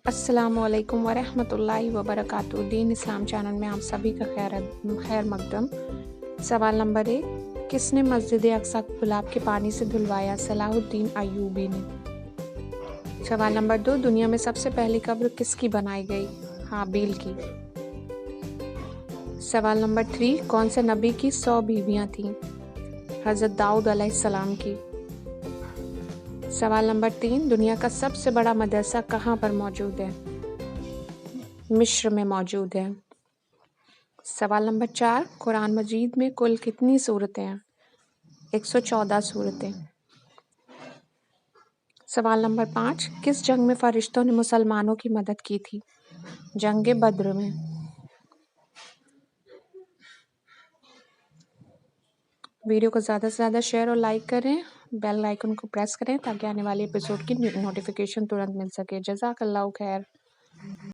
अस्सलाम वालेकुम वरहमतुल्लाहि वबरकातुहू। दीन इस्लाम चैनल में आप सभी का खैर मकदम। सवाल नंबर 1, किसने मस्जिद अक्सा को गुलाब के पानी से धुलवाया? सलाहुद्दीन अय्यूबी ने। सवाल नंबर 2, दुनिया में सबसे पहली कब्र किसकी बनाई गई? हाबील की। सवाल नंबर 3, कौन से नबी की 100 बीवियां थीं? हज़रत दाऊद अलैहिस्सलाम की। सवाल नंबर 3, दुनिया का सबसे बड़ा मदरसा कहाँ पर मौजूद है? मिस्र में मौजूद है। सवाल नंबर 4, कुरान मजीद में कुल कितनी सूरतें हैं? 114 सूरतें। सवाल नंबर 5, किस जंग में फरिश्तों ने मुसलमानों की मदद की थी? जंग बद्र में। वीडियो को ज़्यादा से ज़्यादा शेयर और लाइक करें, बेल आइकन को प्रेस करें ताकि आने वाले एपिसोड की नोटिफिकेशन तुरंत मिल सके। जज़ाकल्लाहु खैर।